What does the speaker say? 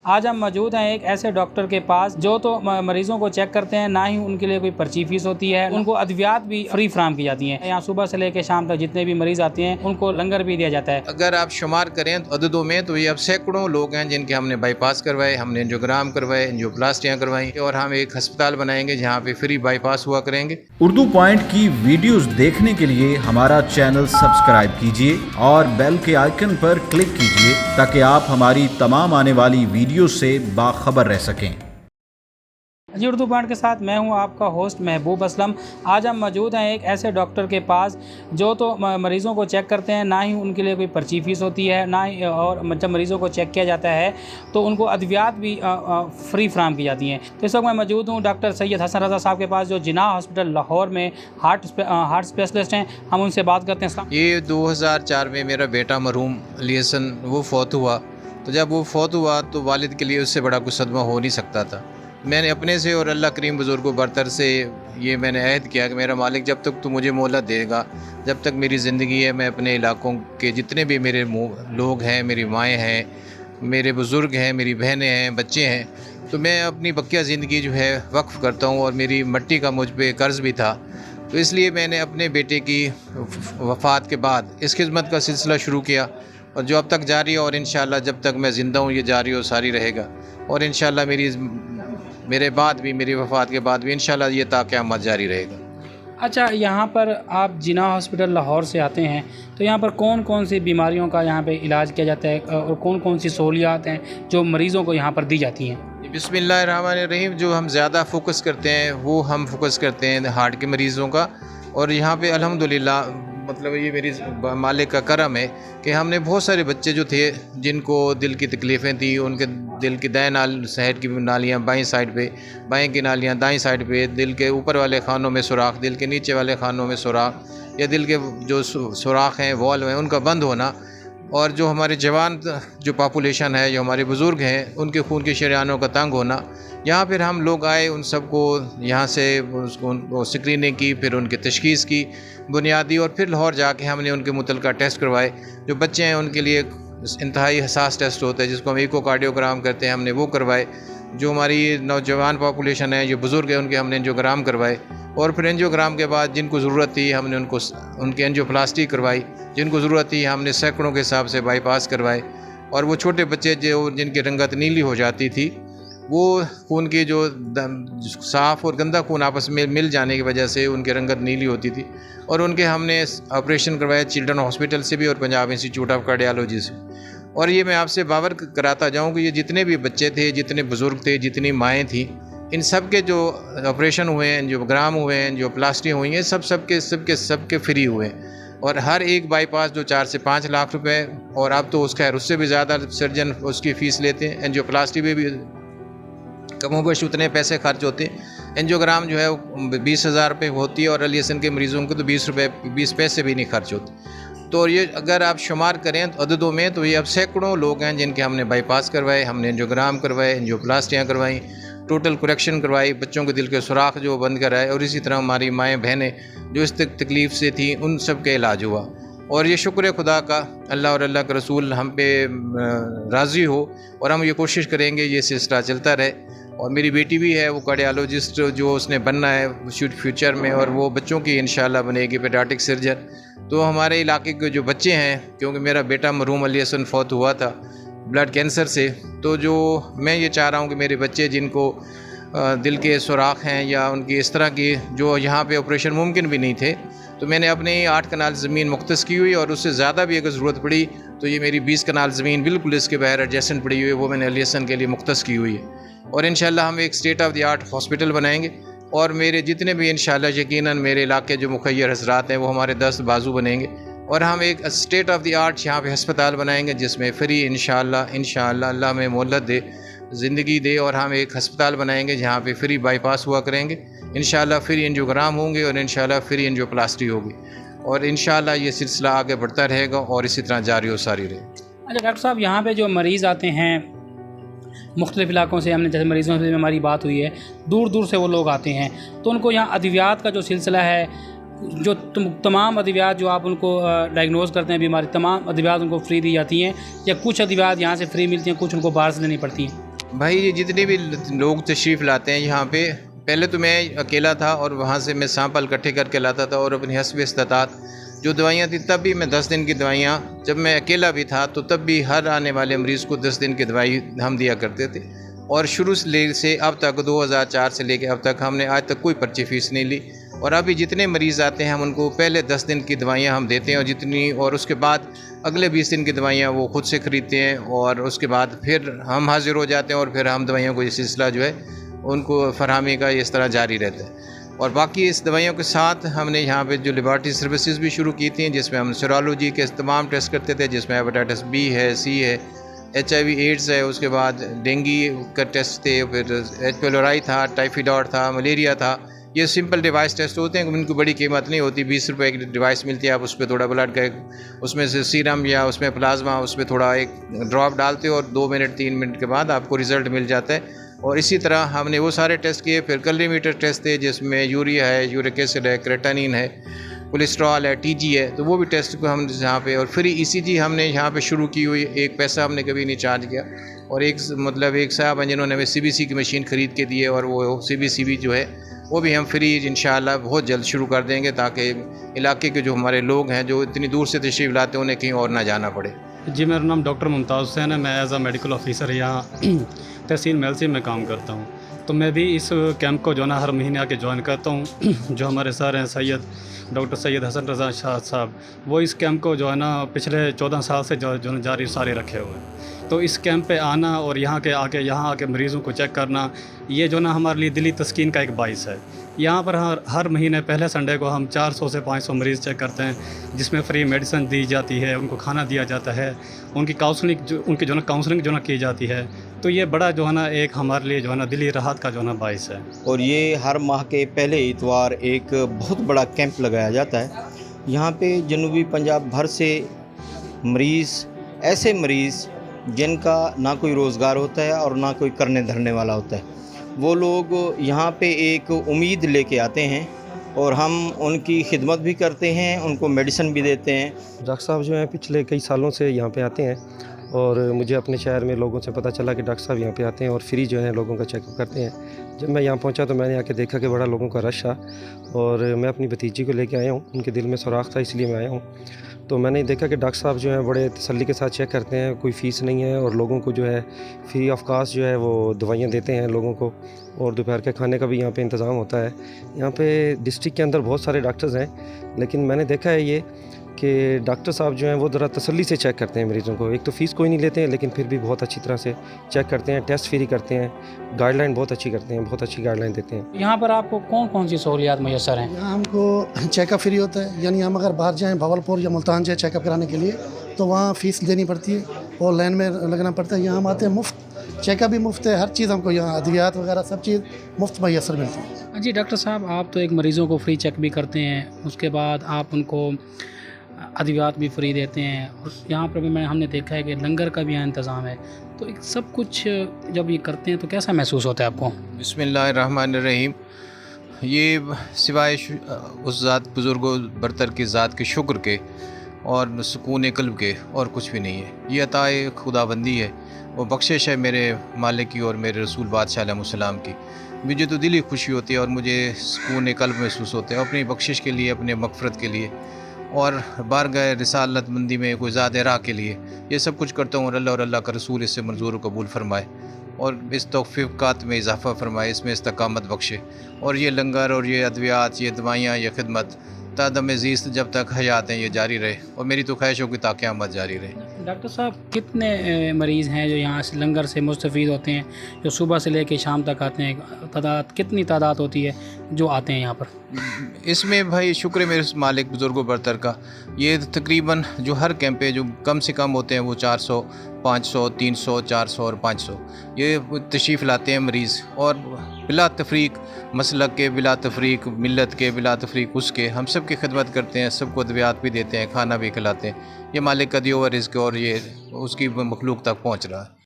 आज हम मौजूद हैं एक ऐसे डॉक्टर के पास जो तो मरीजों को चेक करते हैं, ना ही उनके लिए कोई पर्ची फीस होती है। उनको अद्वियात भी फ्री फराम की जाती हैं। यहाँ सुबह से लेकर शाम तक जितने भी मरीज आते हैं उनको लंगर भी दिया जाता है। अगर आप शुमार करें तो अददों में तो ये अब सैकड़ों लोग हैं जिनके हमने बाईपास करवाए, हमने एंजियोग्राम करवाए, एंजियोप्लास्टियाँ करवाई और हम एक अस्पताल बनाएंगे जहाँ पे फ्री बाईपास हुआ करेंगे। उर्दू पॉइंट की वीडियोस देखने के लिए हमारा चैनल सब्सक्राइब कीजिए और बेल के आइकन पर क्लिक कीजिए ताकि आप हमारी तमाम आने वाली वीडियो से बाखबर रह सकें। जी, उर्दू पॉइंट के साथ मैं हूं आपका होस्ट महबूब असलम। आज हम मौजूद हैं एक ऐसे डॉक्टर के पास जो तो मरीज़ों को चेक करते हैं, ना ही उनके लिए कोई पर्ची फीस होती है, ना ही और जब मरीज़ों को चेक किया जाता है तो उनको अद्वियात भी फ्री फराम की जाती हैं। तो इस वक्त मैं मौजूद हूँ डॉक्टर सैयद हसन रज़ा साहब के पास जो जिन्ना हॉस्पिटल लाहौर में हार्ट स्पेशलिस्ट हैं। हम उनसे बात करते हैं। ये 2004 में मेरा बेटा मरहूम अली हसन वो फौत हुआ, तो जब वो फौत हुआ तो वालिद के लिए उससे बड़ा कुछ सदमा हो नहीं सकता था। मैंने अपने से और अल्लाह करीम बुज़ुर्ग बरतर से ये मैंने अहद किया कि मेरा मालिक जब तक तो मुझे मोहलत देगा, जब तक मेरी ज़िंदगी है, मैं अपने इलाकों के जितने भी मेरे लोग हैं, मेरी माएँ हैं, मेरे बुज़ुर्ग हैं, मेरी बहनें हैं, बच्चे हैं, तो मैं अपनी बकिया ज़िंदगी जो है वक्फ़ करता हूँ। और मेरी मिट्टी का मुझ पर कर्ज़ भी था, तो इसलिए मैंने अपने बेटे की वफ़ात के बाद इस खिदमत का सिलसिला शुरू किया और जो अब तक जारी है और इंशाअल्लाह जब तक मैं ज़िंदा हूँ ये जारी और सारी रहेगा। और इंशाअल्लाह मेरे बाद भी, मेरी वफ़ात के बाद भी इंशाअल्लाह ये ता क़यामत जारी रहेगा। अच्छा, यहाँ पर आप जिन्ना हॉस्पिटल लाहौर से आते हैं तो यहाँ पर कौन कौन सी बीमारियों का यहाँ पे इलाज किया जाता है और कौन कौन सी सहूलियात हैं जो मरीज़ों को यहाँ पर दी जाती हैं? बिस्मिल्लाहिर्रहमानिर्रहीम। जो हम ज़्यादा फोकस करते हैं वो हम फोकस करते हैं हार्ट के मरीज़ों का। और यहाँ पे अल्हम्दुलिल्लाह मतलब ये मेरी मालिक का करम है कि हमने बहुत सारे बच्चे जो थे जिनको दिल की तकलीफ़ें थी, उनके दिल की दाएं साइड की नालियाँ बाईं साइड पे, बाएं की नालियाँ दाईं साइड पे, दिल के ऊपर वाले खानों में सुराख, दिल के नीचे वाले खानों में सुराख, या दिल के जो सुराख हैं वॉल्व हैं उनका बंद होना, और जो हमारे जवान जो पॉपुलेशन है, जो हमारे बुज़ुर्ग हैं, उनके खून की शरियानों का तंग होना। यहाँ फिर हम लोग आए, उन सबको यहाँ से उनको स्क्रीनिंग की, फिर उनकी तशख़ीस की बुनियादी, और फिर लाहौर जाके हमने उनके मुतल्लिक़ा टेस्ट करवाए। जो बच्चे हैं उनके लिए इंतहाई हसास टेस्ट होता है जिसको हम इकोकार्डियोग्राम करते हैं, हमने वो करवाए। जो हमारी नौजवान पॉपुलेशन है, जो बुज़ुर्ग हैं, उनके हमने एंजियोग्राम करवाए। और फिर एंजियोग्राम के बाद जिनको ज़रूरत थी हमने उनकी एंजियोप्लास्टी करवाई, जिनको ज़रूरत थी हमने सैकड़ों के हिसाब से बाईपास करवाए। और वो छोटे बच्चे जो जिनकी रंगत नीली हो जाती थी, वो खून की जो साफ़ और गंदा खून आपस में मिल जाने की वजह से उनकी रंगत नीली होती थी, और उनके हमने ऑपरेशन करवाया चिल्ड्रन हॉस्पिटल से भी और पंजाब इंस्टीट्यूट ऑफ कार्डियोलॉजी से। और ये मैं आपसे बावर कराता जाऊँ कि ये जितने भी बच्चे थे, जितने बुज़ुर्ग थे, जितनी माएँ थी, इन सब के जो ऑपरेशन हुए हैं, एंजियोग्राम हुए हैं, जो प्लास्टी हुई हैं, सबके फ्री हुए। और हर एक बाईपास जो 4 से 5 लाख रुपए, और अब तो उसका उससे भी ज़्यादा सर्जन उसकी फ़ीस लेते हैं। एंजियोप्लास्टी में भी कमोबेश उतने पैसे खर्च होते हैं। एंजियोग्राम जो है वो 20,000 रुपये होती है और अली हसन के मरीज़ों को तो 20 पैसे भी नहीं खर्च होते। तो ये अगर आप शुमार करें तो अददों में तो ये अब सैकड़ों लोग हैं जिनके हमने बाईपास करवाए, हमने एंजियोग्राम करवाए, एंजियोप्लास्टियाँ करवाई, टोटल करेक्शन करवाई, बच्चों के दिल के सुराख जो बंद कराए, और इसी तरह हमारी माएँ बहनें जो इस तकलीफ़ से थी उन सब के इलाज हुआ। और ये शुक्र खुदा का, अल्लाह और अल्लाह के रसूल हम पे राज़ी हो, और हम ये कोशिश करेंगे ये सिलसिला चलता रहे। और मेरी बेटी भी है, वो कार्डियोलॉजिस्ट जो उसने बनना है फ्यूचर में, और वो बच्चों की इंशाल्लाह बनेगी पेडियाट्रिक सर्जन। तो हमारे इलाके के जो बच्चे हैं, क्योंकि मेरा बेटा मरहूम अली हसन फौत हुआ था ब्लड कैंसर से, तो जो मैं ये चाह रहा हूँ कि मेरे बच्चे जिनको दिल के सुराख हैं या उनकी इस तरह की जो यहाँ पे ऑपरेशन मुमकिन भी नहीं थे, तो मैंने अपनी 8 कनाल ज़मीन मुख्तस की हुई, और उससे ज़्यादा भी अगर ज़रूरत पड़ी तो ये मेरी 20 कनाल ज़मीन बिल्कुल इसके बाहर एडजेसेंट पड़ी हुई है, वो मैंने अली हसन के लिए मुख्तस की हुई है। और इंशाल्लाह हम एक state of the art hospital बनाएंगे, और मेरे जितने भी इंशाल्लाह यकीनन मेरे इलाके जो मुखय्यर हज़रात हैं वो हमारे 10 बाजू बनेंगे, और हम एक स्टेट ऑफ द आर्ट यहाँ पे अस्पताल बनाएंगे जिसमें फ्री इंशाल्लाह अल्लाह में मोहलत दे, ज़िंदगी दे, और हम एक अस्पताल बनाएंगे जहाँ पे फ्री बाईपास हुआ करेंगे, इंशाल्लाह फ्री एंजियोग्राम होंगे, और इंशाल्लाह फ्री एंजियोप्लास्टी होगी, और इंशाल्लाह ये सिलसिला आगे बढ़ता रहेगा और इसी तरह जारी और सारी रहे। अच्छा डॉक्टर साहब, यहाँ पे जो मरीज़ आते हैं मुख्तलिफ़ इलाकों से, हमने जैसे मरीज़ों से हमारी बात हुई है, दूर दूर से वो लोग आते हैं, तो उनको यहाँ अद्वियात का जो सिलसिला है, जो तमाम अद्वियात जो आप उनको डायग्नोज़ करते हैं बीमारी, तमाम अद्वियात उनको फ्री दी जाती हैं, या कुछ अद्वियात यहाँ से फ्री मिलती हैं, कुछ उनको बाहर से लेनी पड़ती हैं? भाई ये जितने भी लोग तशरीफ़ लाते हैं यहाँ पे, पहले तो मैं अकेला था और वहाँ से मैं सैंपल इकट्ठे करके लाता था और अपनी हस्ब इस्तात जो दवाइयाँ थी, तब भी मैं 10 दिन की दवाइयाँ, जब मैं अकेला भी था तो तब भी हर आने वाले मरीज़ को 10 दिन की दवाई हम दिया करते थे। और शुरू से अब तक 2004 से लेकर अब तक हमने आज तक कोई पर्ची फ़ीस नहीं ली। और अभी जितने मरीज़ आते हैं हम उनको पहले 10 दिन की दवाइयाँ हम देते हैं और उसके बाद अगले 20 दिन की दवाइयाँ वो ख़ुद से ख़रीदते हैं और उसके बाद फिर हम हाज़िर हो जाते हैं और फिर हम दवाइयों को ये सिलसिला जो है उनको फरहमी का इस तरह जारी रहता है। और बाकी इस दवाइयों के साथ हमने यहाँ पे जो लेबॉरेटरी सर्विसेज भी शुरू की थी, जिसमें हम सीरोलॉजी के तमाम टेस्ट करते थे, जिसमें हेपेटाइटिस बी है, सी है, HIV एड्स है, उसके बाद डेंगू का टेस्ट थे, फिर H. pylori था, टाइफाइड था, मलेरिया था। ये सिंपल डिवाइस टेस्ट होते हैं, उनकी बड़ी कीमत नहीं होती, 20 रुपये की डिवाइस मिलती है। आप उस पर थोड़ा ब्लड का उसमें से सीरम या उसमें प्लाज्मा, उस पर थोड़ा एक ड्रॉप डालते हो और 2 मिनट 3 मिनट के बाद आपको रिज़ल्ट मिल जाता है। और इसी तरह हमने वो सारे टेस्ट किए। फिर कैलोरीमीटर टेस्ट थे, जिसमें यूरिया है, यूरिक एसिड है, क्रेटानिन है, कोलेस्ट्रॉल है, TG है, तो वो भी टेस्ट को हम यहाँ पे, और फ्री ECG हमने यहाँ पे शुरू की हुई, एक पैसा हमने कभी नहीं चार्ज किया। और एक साहब हैं जिन्होंने हमें CBC की मशीन ख़रीद के दी है, और वो CBC भी जो है वो भी हम फ्री इंशाल्लाह बहुत जल्द शुरू कर देंगे, ताकि इलाके के जो हमारे लोग हैं जो इतनी दूर से तशरीफ़ लाते हैं उन्हें कहीं और ना जाना पड़े। जी, मेरा नाम डॉक्टर मुमताज़ हुसैन है। मैं एज़ अ मेडिकल ऑफिसर यहाँ तहसील मेलसी में काम करता हूँ। तो मैं भी इस कैंप को जो ना हर महीने आके ज्वाइन करता हूँ। जो हमारे सर हैं डॉक्टर सैयद हसन रज़ा शाह साहब, वो इस कैंप को जो है ना पिछले 14 साल से जो जारी सारे रखे हुए हैं। तो इस कैंप पे आना और यहाँ आके मरीज़ों को चेक करना, ये जो ना हमारे लिए दिली तस्कीन का एक बाइस है। यहाँ पर हर महीने पहले संडे को हम 400 से 500 मरीज़ चेक करते हैं, जिसमें फ्री मेडिसिन दी जाती है, उनको खाना दिया जाता है, उनकी काउंसलिंग जो ना की जाती है। तो ये बड़ा जो है ना एक हमारे लिए जो है ना दिली राहत का जो है ना बाइस है। और ये हर माह के पहले इतवार एक बहुत बड़ा कैंप लगाया जाता है। यहाँ पे जनूबी पंजाब भर से ऐसे मरीज़ जिनका ना कोई रोज़गार होता है और ना कोई करने धरने वाला होता है, वो लोग यहाँ पे एक उम्मीद लेके आते हैं और हम उनकी खिदमत भी करते हैं, उनको मेडिसिन भी देते हैं। डॉक्टर साहब जो हैं पिछले कई सालों से यहाँ पे आते हैं और मुझे अपने शहर में लोगों से पता चला कि डॉक्टर साहब यहाँ पे आते हैं और फ्री जो है लोगों का चेकअप करते हैं। जब मैं यहाँ पहुँचा तो मैंने आके देखा कि बड़ा लोगों का रश था और मैं अपनी भतीजी को लेके आया हूँ, उनके दिल में सुराख था इसलिए मैं आया हूँ। तो मैंने देखा कि डॉक्टर साहब जो हैं बड़े तसल्ली के साथ चेक करते हैं, कोई फ़ीस नहीं है और लोगों को जो है फ्री ऑफ कास्ट जो है वो दवाइयाँ देते हैं लोगों को, और दोपहर के खाने का भी यहाँ पे इंतज़ाम होता है। यहाँ पे डिस्ट्रिक्ट के अंदर बहुत सारे डॉक्टर्स हैं, लेकिन मैंने देखा है ये कि डॉक्टर साहब जो हैं वो ज़रा तसल्ली से चेक करते हैं मरीज़ों को। एक तो फ़ीस कोई नहीं लेते हैं, लेकिन फिर भी बहुत अच्छी तरह से चेक करते हैं, टेस्ट फ्री करते हैं, गाइडलाइन बहुत अच्छी करते हैं, बहुत अच्छी गाइडलाइन देते हैं। यहाँ पर आपको कौन कौन सी सहूलियात मैसर हैं? यहाँ हमको चेकअप फ्री होता है, यानी हम अगर बाहर जाएँ भावलपुर या मुल्तान जाए चेकअप कराने के लिए तो वहाँ फ़ीस देनी पड़ती है और लाइन में लगना पड़ता है। यहाँ हम आते हैं मुफ्त, चेकअप भी मुफ्त है, हर चीज़ हमको यहाँ अद्वियात वगैरह सब चीज़ मुफ्त मैसर मिलती है। जी डॉक्टर साहब, आप तो एक मरीज़ों को फ्री चेक भी करते हैं, उसके बाद आप उनको अद्वियात भी फ्री देते हैं, और यहाँ पर भी हमने देखा है कि लंगर का भी यहाँ इंतज़ाम है। तो एक सब कुछ जब ये करते हैं तो कैसा महसूस होता है आपको? बिस्मिल्लाहिर्रहमानिर्रहीम। ये सिवाय उस ज़ात बुज़ुर्गो बरतर की ज़ात के शुक्र के और सुकून क़ल्ब के और कुछ भी नहीं है। ये अताए खुदाबंदी है, वो बख्शिश है मेरे मालिक की और मेरे रसूल बादशाह अलैहिस्सलाम की। मुझे तो दिली खुशी होती है और मुझे सुकून क़ल्ब महसूस होता है अपनी बख्शिश के लिए, अपने मग़फ़िरत के लिए और बारगाह रिसालत मंदी में कोई ज़ात राह के लिए। ये सब कुछ करता हूँ और अल्लाह का रसूल इससे मंजूर कबूल फरमाए और इस तौफ़ीक़ात में इजाफ़ा फरमाए, इसमें इस्तकामत बख्शे। और ये लंगर और ये अद्वियात, ये दवाइयाँ, ये खिदमत तादम ज़ीस्त जब तक हयात हैं ये जारी रहे, और मेरी तो ख्वाहिश हो कि ताकि क़यामत जारी रहे। डॉक्टर साहब, कितने मरीज़ हैं जो यहाँ से लंगर से मुस्तफ़ीद होते हैं, जो सुबह से लेकर शाम तक आते हैं? कितनी तादाद होती है जो आते हैं यहाँ पर? इसमें भाई शुक्र है मेरे मालिक बुज़ुर्गों बरतर का, ये तकरीबन जो हर कैंप पे जो कम से कम होते हैं वो 400, 500, 300, 400 और 500 ये तशरीफ़ लाते हैं मरीज़। और बिला तफरीक मसलक के, बिला तफरीक मिलत के, बिला तफरीक उसके, हम सब की खिदमत करते हैं, सबको अद्वियात भी देते हैं, खाना भी खिलाते हैं। ये मालिक का दिया हुआ रिज़्क़ और ये उसकी मखलूक तक पहुँच रहा है।